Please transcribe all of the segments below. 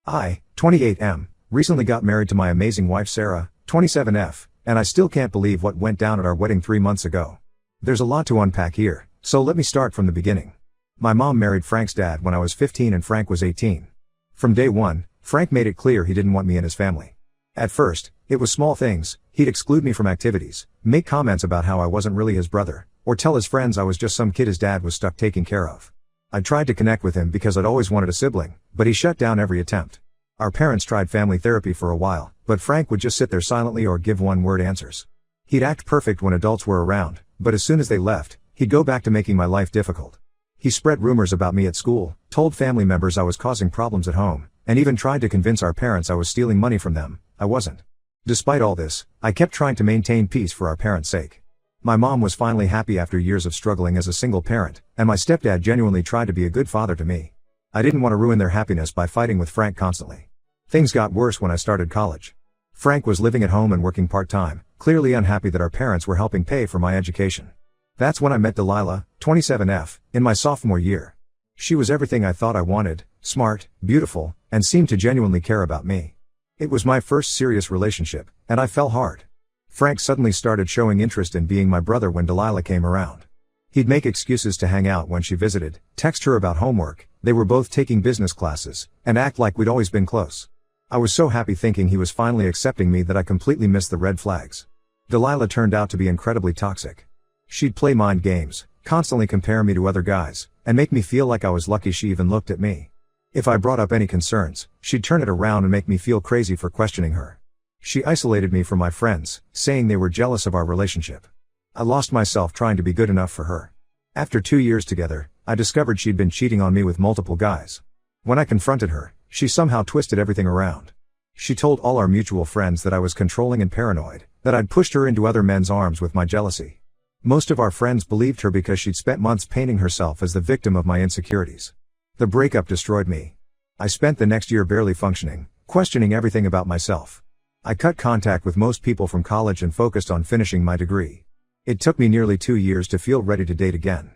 I, 28M, recently got married to my amazing wife Sarah, 27F, and I still can't believe what went down at our wedding 3 months ago. There's a lot to unpack here, so let me start from the beginning. My mom married Frank's dad when I was 15 and Frank was 18. From day one, Frank made it clear he didn't want me in his family. At first, it was small things. He'd exclude me from activities, make comments about how I wasn't really his brother, or tell his friends I was just some kid his dad was stuck taking care of. I tried to connect with him because I'd always wanted a sibling, but he shut down every attempt. Our parents tried family therapy for a while, but Frank would just sit there silently or give one-word answers. He'd act perfect when adults were around, but as soon as they left, he'd go back to making my life difficult. He spread rumors about me at school, told family members I was causing problems at home, and even tried to convince our parents I was stealing money from them. I wasn't. Despite all this, I kept trying to maintain peace for our parents' sake. My mom was finally happy after years of struggling as a single parent, and my stepdad genuinely tried to be a good father to me. I didn't want to ruin their happiness by fighting with Frank constantly. Things got worse when I started college. Frank was living at home and working part-time, clearly unhappy that our parents were helping pay for my education. That's when I met Delilah, 27F, in my sophomore year. She was everything I thought I wanted, smart, beautiful, and seemed to genuinely care about me. It was my first serious relationship, and I fell hard. Frank suddenly started showing interest in being my brother when Delilah came around. He'd make excuses to hang out when she visited, text her about homework, they were both taking business classes, and act like we'd always been close. I was so happy thinking he was finally accepting me that I completely missed the red flags. Delilah turned out to be incredibly toxic. She'd play mind games, constantly compare me to other guys, and make me feel like I was lucky she even looked at me. If I brought up any concerns, she'd turn it around and make me feel crazy for questioning her. She isolated me from my friends, saying they were jealous of our relationship. I lost myself trying to be good enough for her. After 2 years together, I discovered she'd been cheating on me with multiple guys. When I confronted her, she somehow twisted everything around. She told all our mutual friends that I was controlling and paranoid, that I'd pushed her into other men's arms with my jealousy. Most of our friends believed her because she'd spent months painting herself as the victim of my insecurities. The breakup destroyed me. I spent the next year barely functioning, questioning everything about myself. I cut contact with most people from college and focused on finishing my degree. It took me nearly 2 years to feel ready to date again.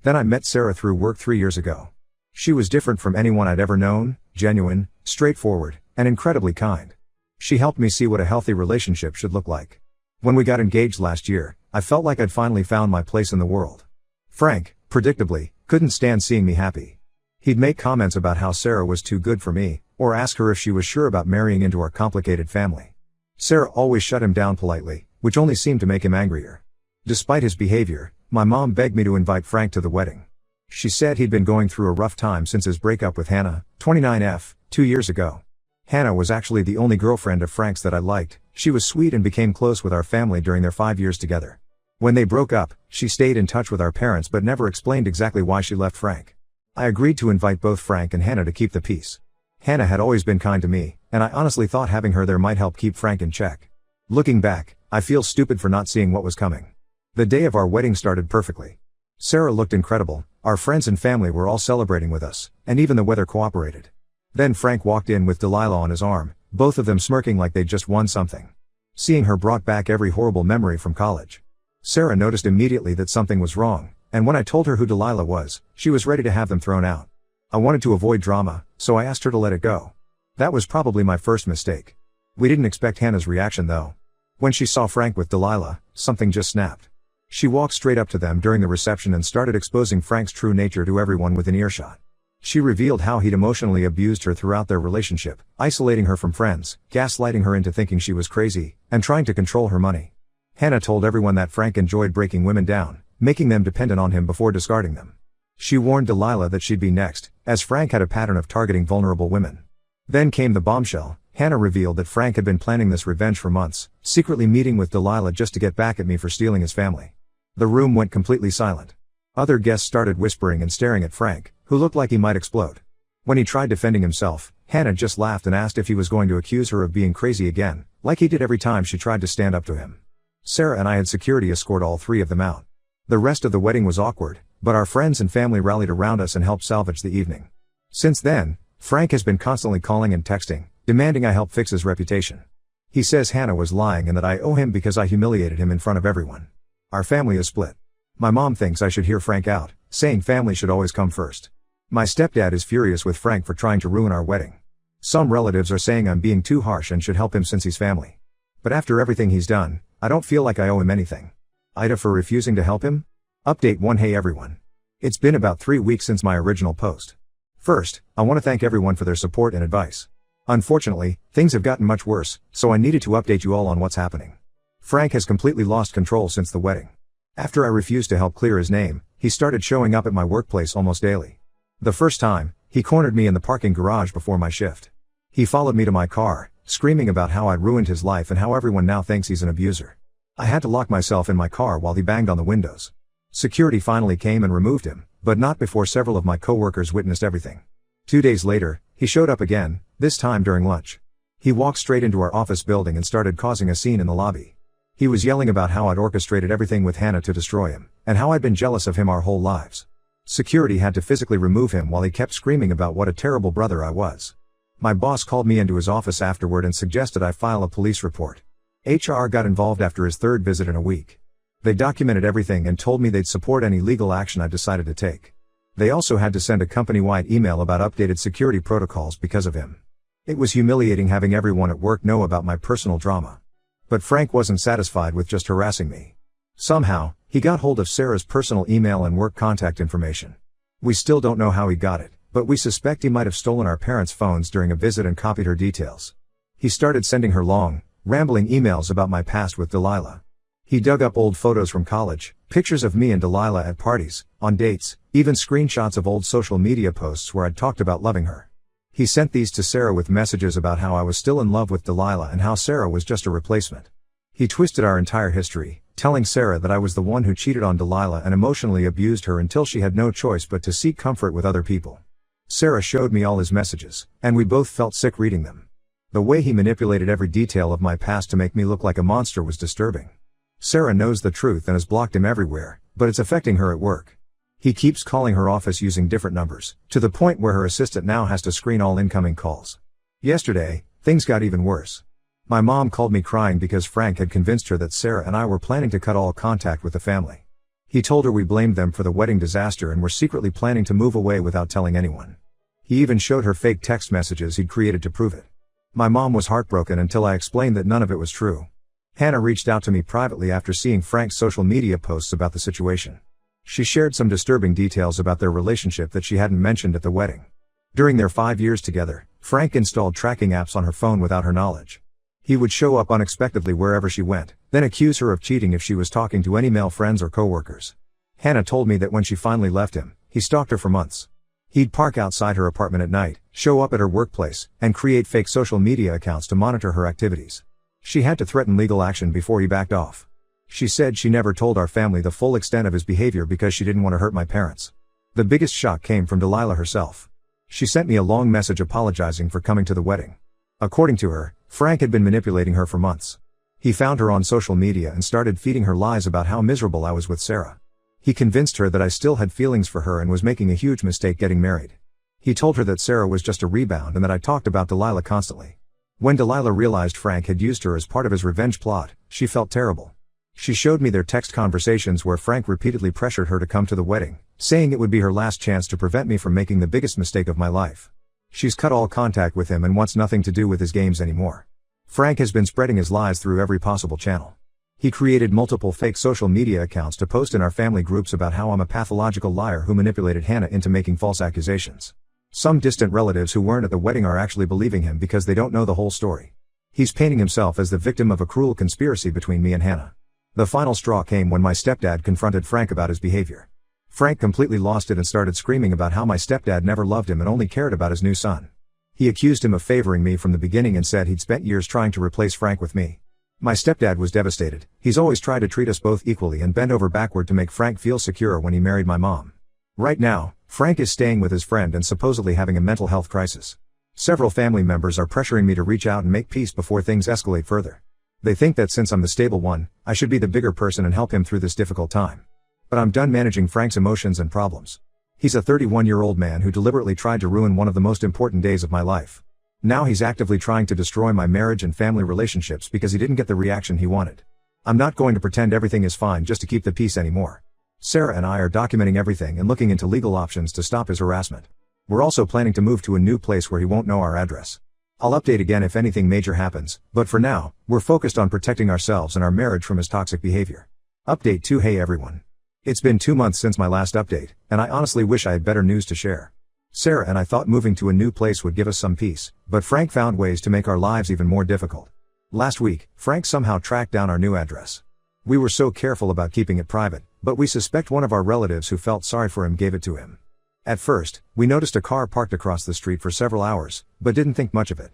Then I met Sarah through work 3 years ago. She was different from anyone I'd ever known, genuine, straightforward, and incredibly kind. She helped me see what a healthy relationship should look like. When we got engaged last year, I felt like I'd finally found my place in the world. Frank, predictably, couldn't stand seeing me happy. He'd make comments about how Sarah was too good for me, or ask her if she was sure about marrying into our complicated family. Sarah always shut him down politely, which only seemed to make him angrier. Despite his behavior, my mom begged me to invite Frank to the wedding. She said he'd been going through a rough time since his breakup with Hannah, 29F, 2 years ago. Hannah was actually the only girlfriend of Frank's that I liked. She was sweet and became close with our family during their 5 years together. When they broke up, she stayed in touch with our parents but never explained exactly why she left Frank. I agreed to invite both Frank and Hannah to keep the peace. Hannah had always been kind to me, and I honestly thought having her there might help keep Frank in check. Looking back, I feel stupid for not seeing what was coming. The day of our wedding started perfectly. Sarah looked incredible, our friends and family were all celebrating with us, and even the weather cooperated. Then Frank walked in with Delilah on his arm, both of them smirking like they'd just won something. Seeing her brought back every horrible memory from college. Sarah noticed immediately that something was wrong, and when I told her who Delilah was, she was ready to have them thrown out. I wanted to avoid drama, so I asked her to let it go. That was probably my first mistake. We didn't expect Hannah's reaction though. When she saw Frank with Delilah, something just snapped. She walked straight up to them during the reception and started exposing Frank's true nature to everyone within earshot. She revealed how he'd emotionally abused her throughout their relationship, isolating her from friends, gaslighting her into thinking she was crazy, and trying to control her money. Hannah told everyone that Frank enjoyed breaking women down, making them dependent on him before discarding them. She warned Delilah that she'd be next, as Frank had a pattern of targeting vulnerable women. Then came the bombshell. Hannah revealed that Frank had been planning this revenge for months, secretly meeting with Delilah just to get back at me for stealing his family. The room went completely silent. Other guests started whispering and staring at Frank, who looked like he might explode. When he tried defending himself, Hannah just laughed and asked if he was going to accuse her of being crazy again, like he did every time she tried to stand up to him. Sarah and I had security escort all three of them out. The rest of the wedding was awkward, but our friends and family rallied around us and helped salvage the evening. Since then, Frank has been constantly calling and texting, demanding I help fix his reputation. He says Hannah was lying and that I owe him because I humiliated him in front of everyone. Our family is split. My mom thinks I should hear Frank out, saying family should always come first. My stepdad is furious with Frank for trying to ruin our wedding. Some relatives are saying I'm being too harsh and should help him since he's family. But after everything he's done, I don't feel like I owe him anything. Ida for refusing to help him? Update 1. Hey everyone. It's been about 3 weeks since my original post. First, I want to thank everyone for their support and advice. Unfortunately, things have gotten much worse, so I needed to update you all on what's happening. Frank has completely lost control since the wedding. After I refused to help clear his name, he started showing up at my workplace almost daily. The first time, he cornered me in the parking garage before my shift. He followed me to my car, screaming about how I'd ruined his life and how everyone now thinks he's an abuser. I had to lock myself in my car while he banged on the windows. Security finally came and removed him, but not before several of my coworkers witnessed everything. 2 days later, he showed up again, this time during lunch. He walked straight into our office building and started causing a scene in the lobby. He was yelling about how I'd orchestrated everything with Hannah to destroy him, and how I'd been jealous of him our whole lives. Security had to physically remove him while he kept screaming about what a terrible brother I was. My boss called me into his office afterward and suggested I file a police report. HR got involved after his 3rd visit in a week. They documented everything and told me they'd support any legal action I decided to take. They also had to send a company-wide email about updated security protocols because of him. It was humiliating having everyone at work know about my personal drama. But Frank wasn't satisfied with just harassing me. Somehow, he got hold of Sarah's personal email and work contact information. We still don't know how he got it, but we suspect he might have stolen our parents' phones during a visit and copied her details. He started sending her long, rambling emails about my past with Delilah. He dug up old photos from college, pictures of me and Delilah at parties, on dates, even screenshots of old social media posts where I'd talked about loving her. He sent these to Sarah with messages about how I was still in love with Delilah and how Sarah was just a replacement. He twisted our entire history, telling Sarah that I was the one who cheated on Delilah and emotionally abused her until she had no choice but to seek comfort with other people. Sarah showed me all his messages, and we both felt sick reading them. The way he manipulated every detail of my past to make me look like a monster was disturbing. Sarah knows the truth and has blocked him everywhere, but it's affecting her at work. He keeps calling her office using different numbers, to the point where her assistant now has to screen all incoming calls. Yesterday, things got even worse. My mom called me crying because Frank had convinced her that Sarah and I were planning to cut all contact with the family. He told her we blamed them for the wedding disaster and were secretly planning to move away without telling anyone. He even showed her fake text messages he'd created to prove it. My mom was heartbroken until I explained that none of it was true. Hannah reached out to me privately after seeing Frank's social media posts about the situation. She shared some disturbing details about their relationship that she hadn't mentioned at the wedding. During their 5 years together, Frank installed tracking apps on her phone without her knowledge. He would show up unexpectedly wherever she went, then accuse her of cheating if she was talking to any male friends or coworkers. Hannah told me that when she finally left him, he stalked her for months. He'd park outside her apartment at night, show up at her workplace, and create fake social media accounts to monitor her activities. She had to threaten legal action before he backed off. She said she never told our family the full extent of his behavior because she didn't want to hurt my parents. The biggest shock came from Delilah herself. She sent me a long message apologizing for coming to the wedding. According to her, Frank had been manipulating her for months. He found her on social media and started feeding her lies about how miserable I was with Sarah. He convinced her that I still had feelings for her and was making a huge mistake getting married. He told her that Sarah was just a rebound and that I talked about Delilah constantly. When Delilah realized Frank had used her as part of his revenge plot, she felt terrible. She showed me their text conversations where Frank repeatedly pressured her to come to the wedding, saying it would be her last chance to prevent me from making the biggest mistake of my life. She's cut all contact with him and wants nothing to do with his games anymore. Frank has been spreading his lies through every possible channel. He created multiple fake social media accounts to post in our family groups about how I'm a pathological liar who manipulated Hannah into making false accusations. Some distant relatives who weren't at the wedding are actually believing him because they don't know the whole story. He's painting himself as the victim of a cruel conspiracy between me and Hannah. The final straw came when my stepdad confronted Frank about his behavior. Frank completely lost it and started screaming about how my stepdad never loved him and only cared about his new son. He accused him of favoring me from the beginning and said he'd spent years trying to replace Frank with me. My stepdad was devastated. He's always tried to treat us both equally and bent over backward to make Frank feel secure when he married my mom. Right now, Frank is staying with his friend and supposedly having a mental health crisis. Several family members are pressuring me to reach out and make peace before things escalate further. They think that since I'm the stable one, I should be the bigger person and help him through this difficult time. But I'm done managing Frank's emotions and problems. He's a 31-year-old man who deliberately tried to ruin one of the most important days of my life. Now he's actively trying to destroy my marriage and family relationships because he didn't get the reaction he wanted. I'm not going to pretend everything is fine just to keep the peace anymore. Sarah and I are documenting everything and looking into legal options to stop his harassment. We're also planning to move to a new place where he won't know our address. I'll update again if anything major happens, but for now, we're focused on protecting ourselves and our marriage from his toxic behavior. Update 2. Hey everyone. It's been 2 months since my last update, and I honestly wish I had better news to share. Sarah and I thought moving to a new place would give us some peace, but Frank found ways to make our lives even more difficult. Last week, Frank somehow tracked down our new address. We were so careful about keeping it private, but we suspect one of our relatives who felt sorry for him gave it to him. At first, we noticed a car parked across the street for several hours, but didn't think much of it.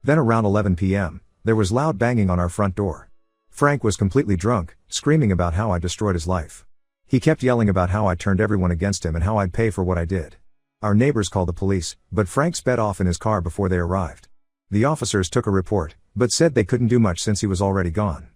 Then around 11 p.m., there was loud banging on our front door. Frank was completely drunk, screaming about how I destroyed his life. He kept yelling about how I turned everyone against him and how I'd pay for what I did. Our neighbors called the police, but Frank sped off in his car before they arrived. The officers took a report, but said they couldn't do much since he was already gone.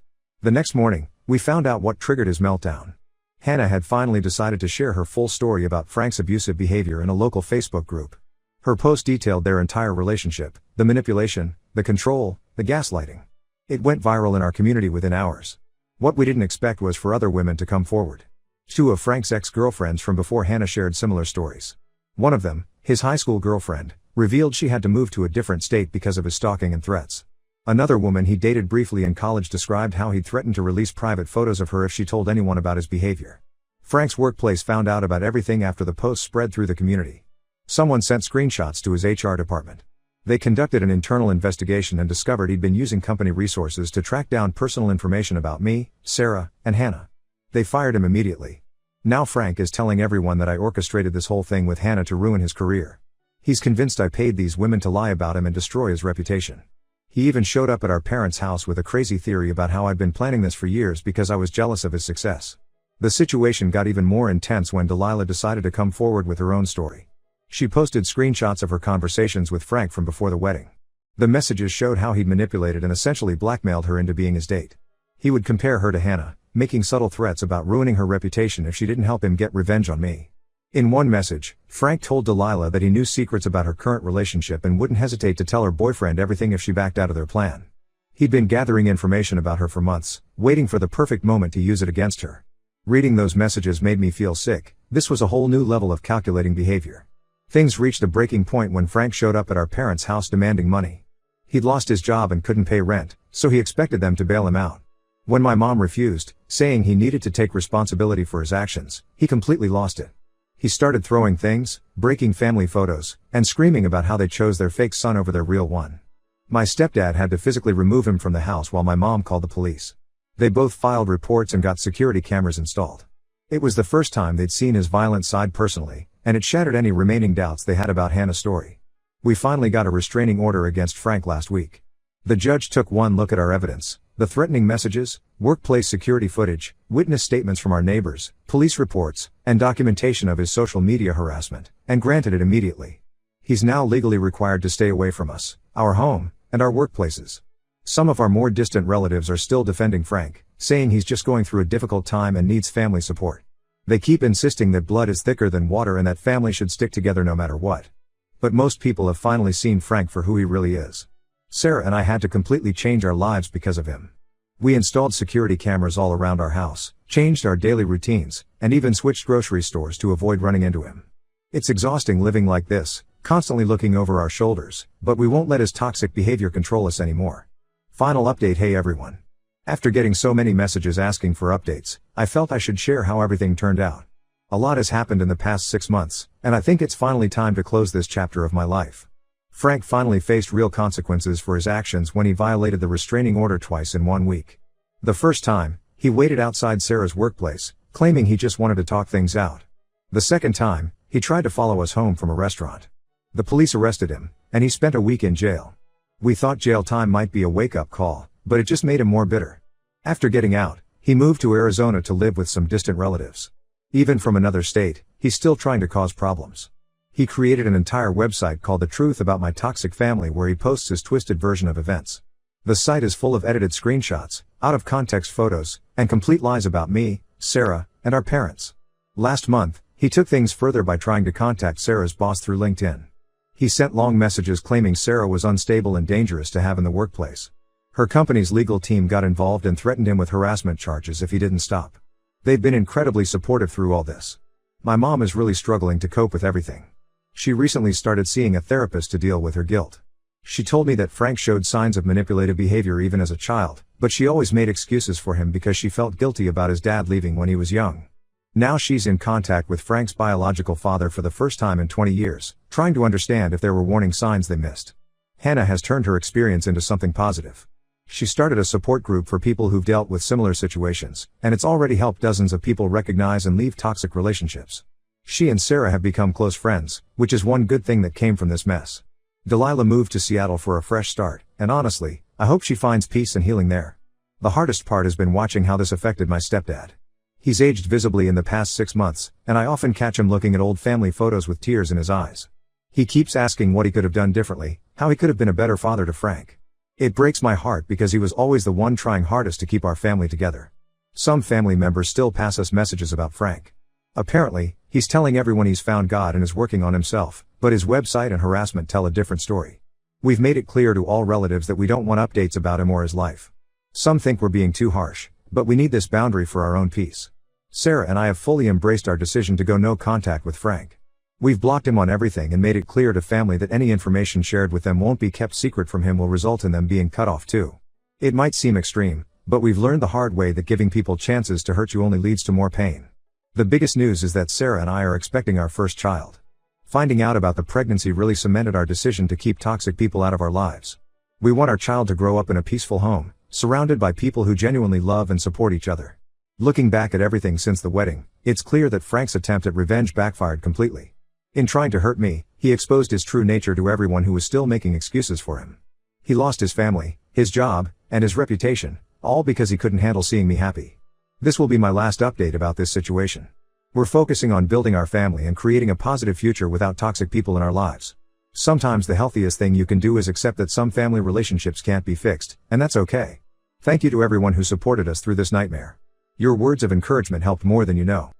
The next morning, we found out what triggered his meltdown. Hannah had finally decided to share her full story about Frank's abusive behavior in a local Facebook group. Her post detailed their entire relationship, the manipulation, the control, the gaslighting. It went viral in our community within hours. What we didn't expect was for other women to come forward. 2 of Frank's ex-girlfriends from before Hannah shared similar stories. One of them, his high school girlfriend, revealed she had to move to a different state because of his stalking and threats. Another woman he dated briefly in college described how he'd threatened to release private photos of her if she told anyone about his behavior. Frank's workplace found out about everything after the post spread through the community. Someone sent screenshots to his HR department. They conducted an internal investigation and discovered he'd been using company resources to track down personal information about me, Sarah, and Hannah. They fired him immediately. Now Frank is telling everyone that I orchestrated this whole thing with Hannah to ruin his career. He's convinced I paid these women to lie about him and destroy his reputation. He even showed up at our parents' house with a crazy theory about how I'd been planning this for years because I was jealous of his success. The situation got even more intense when Delilah decided to come forward with her own story. She posted screenshots of her conversations with Frank from before the wedding. The messages showed how he'd manipulated and essentially blackmailed her into being his date. He would compare her to Hannah, making subtle threats about ruining her reputation if she didn't help him get revenge on me. In one message, Frank told Delilah that he knew secrets about her current relationship and wouldn't hesitate to tell her boyfriend everything if she backed out of their plan. He'd been gathering information about her for months, waiting for the perfect moment to use it against her. Reading those messages made me feel sick. This was a whole new level of calculating behavior. Things reached a breaking point when Frank showed up at our parents' house demanding money. He'd lost his job and couldn't pay rent, so he expected them to bail him out. When my mom refused, saying he needed to take responsibility for his actions, he completely lost it. He started throwing things, breaking family photos, and screaming about how they chose their fake son over their real one. My stepdad had to physically remove him from the house while my mom called the police. They both filed reports and got security cameras installed. It was the first time they'd seen his violent side personally, and it shattered any remaining doubts they had about Hannah's story. We finally got a restraining order against Frank last week. The judge took one look at our evidence, the threatening messages, workplace security footage, witness statements from our neighbors, police reports, and documentation of his social media harassment, and granted it immediately. He's now legally required to stay away from us, our home, and our workplaces. Some of our more distant relatives are still defending Frank, saying he's just going through a difficult time and needs family support. They keep insisting that blood is thicker than water and that family should stick together no matter what. But most people have finally seen Frank for who he really is. Sarah and I had to completely change our lives because of him. We installed security cameras all around our house, changed our daily routines, and even switched grocery stores to avoid running into him. It's exhausting living like this, constantly looking over our shoulders, but we won't let his toxic behavior control us anymore. Final update. Hey everyone. After getting so many messages asking for updates, I felt I should share how everything turned out. A lot has happened in the past 6 months, and I think it's finally time to close this chapter of my life. Frank finally faced real consequences for his actions when he violated the restraining order twice in 1 week. The first time, he waited outside Sarah's workplace, claiming he just wanted to talk things out. The second time, he tried to follow us home from a restaurant. The police arrested him, and he spent a week in jail. We thought jail time might be a wake-up call, but it just made him more bitter. After getting out, he moved to Arizona to live with some distant relatives. Even from another state, he's still trying to cause problems. He created an entire website called The Truth About My Toxic Family where he posts his twisted version of events. The site is full of edited screenshots, out-of-context photos, and complete lies about me, Sarah, and our parents. Last month, he took things further by trying to contact Sarah's boss through LinkedIn. He sent long messages claiming Sarah was unstable and dangerous to have in the workplace. Her company's legal team got involved and threatened him with harassment charges if he didn't stop. They've been incredibly supportive through all this. My mom is really struggling to cope with everything. She recently started seeing a therapist to deal with her guilt. She told me that Frank showed signs of manipulative behavior even as a child, but she always made excuses for him because she felt guilty about his dad leaving when he was young. Now she's in contact with Frank's biological father for the first time in 20 years, trying to understand if there were warning signs they missed. Hannah has turned her experience into something positive. She started a support group for people who've dealt with similar situations, and it's already helped dozens of people recognize and leave toxic relationships. She and Sarah have become close friends, which is one good thing that came from this mess. Delilah moved to Seattle for a fresh start, and honestly, I hope she finds peace and healing there. The hardest part has been watching how this affected my stepdad. He's aged visibly in the past 6 months, and I often catch him looking at old family photos with tears in his eyes. He keeps asking what he could have done differently, how he could have been a better father to Frank. It breaks my heart because he was always the one trying hardest to keep our family together. Some family members still pass us messages about Frank. Apparently, he's telling everyone he's found God and is working on himself, but his website and harassment tell a different story. We've made it clear to all relatives that we don't want updates about him or his life. Some think we're being too harsh, but we need this boundary for our own peace. Sarah and I have fully embraced our decision to go no contact with Frank. We've blocked him on everything and made it clear to family that any information shared with them won't be kept secret from him will result in them being cut off too. It might seem extreme, but we've learned the hard way that giving people chances to hurt you only leads to more pain. The biggest news is that Sarah and I are expecting our first child. Finding out about the pregnancy really cemented our decision to keep toxic people out of our lives. We want our child to grow up in a peaceful home, surrounded by people who genuinely love and support each other. Looking back at everything since the wedding, it's clear that Frank's attempt at revenge backfired completely. In trying to hurt me, he exposed his true nature to everyone who was still making excuses for him. He lost his family, his job, and his reputation, all because he couldn't handle seeing me happy. This will be my last update about this situation. We're focusing on building our family and creating a positive future without toxic people in our lives. Sometimes the healthiest thing you can do is accept that some family relationships can't be fixed, and that's okay. Thank you to everyone who supported us through this nightmare. Your words of encouragement helped more than you know.